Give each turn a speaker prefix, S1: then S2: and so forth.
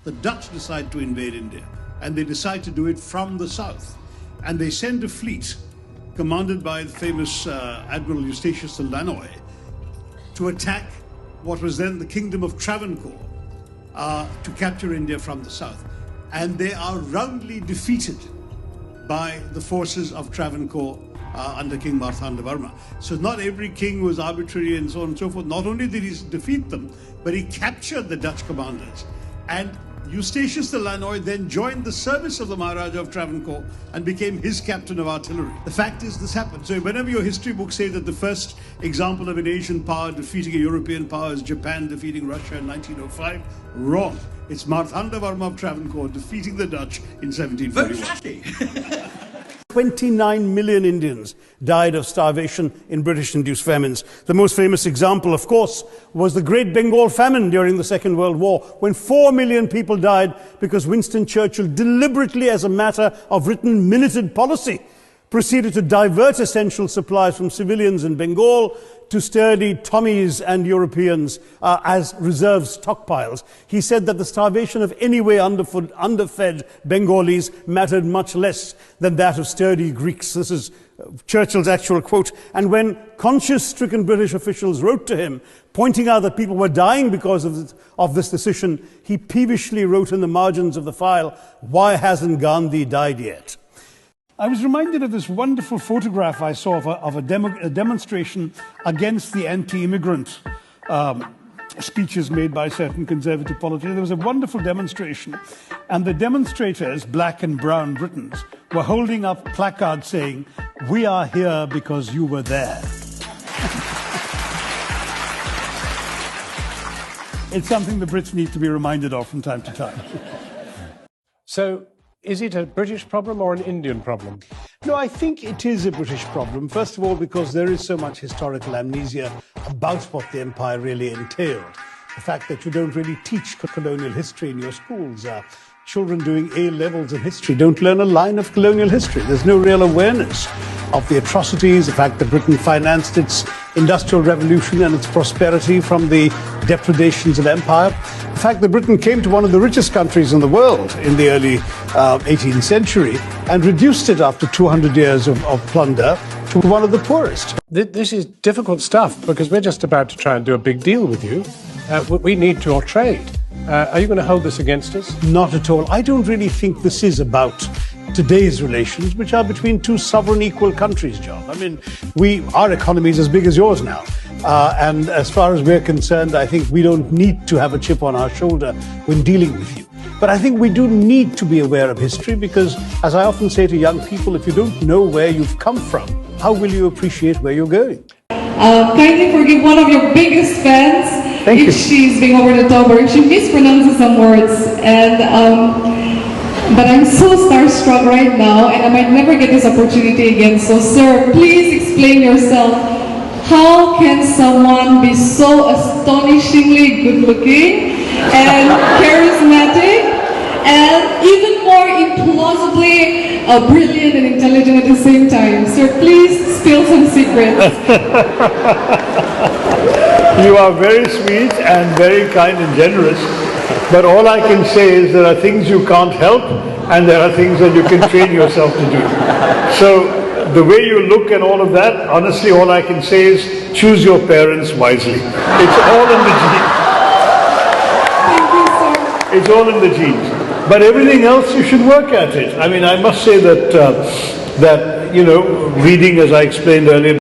S1: the Dutch decide to invade India, and they decide to do it from the south. And they send a fleet commanded by the famous Admiral Eustachius de Lannoy to attack what was then the Kingdom of Travancore, to capture India from the south. And they are roundly defeated by the forces of Travancore under King Marthandavarma. So not every king was arbitrary and so on and so forth. Not only did he defeat them, but he captured the Dutch commanders. And Eustachius de Lannoy then joined the service of the Maharaja of Travancore and became his captain of artillery. The fact is, this happened. So whenever your history books say that the first example of an Asian power defeating a European power is Japan defeating Russia in 1905, wrong. It's Marthandavarma of Travancore defeating the Dutch in 1741. 29 million Indians died of starvation in British-induced famines. The most famous example, of course, was the Great Bengal Famine during the Second World War, when 4 million people died because Winston Churchill, deliberately as a matter of written minuted policy, proceeded to divert essential supplies from civilians in Bengal to sturdy Tommies and Europeans as reserve stockpiles. He said that the starvation of anyway underfed Bengalis mattered much less than that of sturdy Greeks. This is Churchill's actual quote. And when conscience-stricken British officials wrote to him, pointing out that people were dying because of this decision, he peevishly wrote in the margins of the file, "Why hasn't Gandhi died yet?" I was reminded of this wonderful photograph I saw of a demonstration against the anti-immigrant speeches made by certain conservative politicians. There was a wonderful demonstration, and the demonstrators, black and brown Britons, were holding up placards saying, "We are here because you were there." It's something the Brits need to be reminded of from time to time.
S2: So, is it a British problem or an Indian problem?
S1: No, I think it is a British problem. First of all, because there is so much historical amnesia about what the empire really entailed. The fact that you don't really teach colonial history in your schools. Children doing A levels in history don't learn a line of colonial history. There's no real awareness of the atrocities, the fact that Britain financed its industrial revolution and its prosperity from the depredations of empire. The fact that Britain came to one of the richest countries in the world in the early 18th century and reduced it after 200 years of plunder to one of the poorest.
S2: This is difficult stuff because we're just about to try and do a big deal with you. We need your trade. Are you going to hold this against us?
S1: Not at all. I don't really think this is about today's relations, which are between two sovereign equal countries, John. I mean, our economy is as big as yours now. And as far as we're concerned, I think we don't need to have a chip on our shoulder when dealing with you. But I think we do need to be aware of history because, as I often say to young people, if you don't know where you've come from, how will you appreciate where you're going?
S3: Kindly forgive one of your biggest fans
S1: Thank you.
S3: She's being over the top or if she mispronounces some words. And but I'm so starstruck right now and I might never get this opportunity again. So sir, please explain yourself. How can someone be so astonishingly good looking and charismatic and even more implausibly brilliant and intelligent at the same time? Sir, please spill some secrets.
S1: You are very sweet and very kind and generous, but all I can say is there are things you can't help and there are things that you can train yourself to do. So the way you look and all of that, honestly, all I can say is choose your parents wisely. It's all in the genes.
S3: Thank you, sir.
S1: It's all in the genes. But everything else, you should work at it. I mean, I must say that, reading, as I explained earlier,